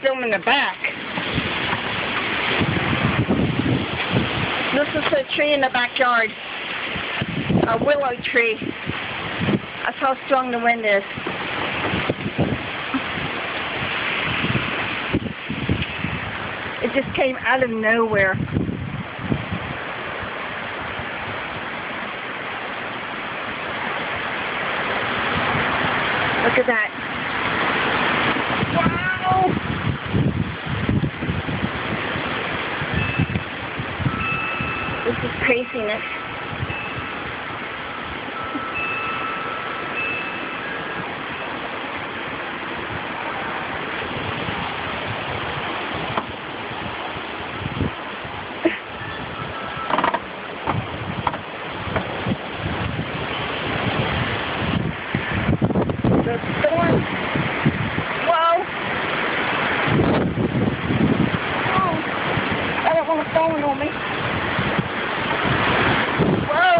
still in the back. This is a tree in the backyard. A willow tree. That's how strong the wind is. It just came out of nowhere. Look at that. Wow! This is craziness. The storm. Whoa. Oh, I don't want to fall on me. Whoa.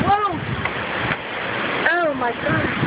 Whoa. Oh my God.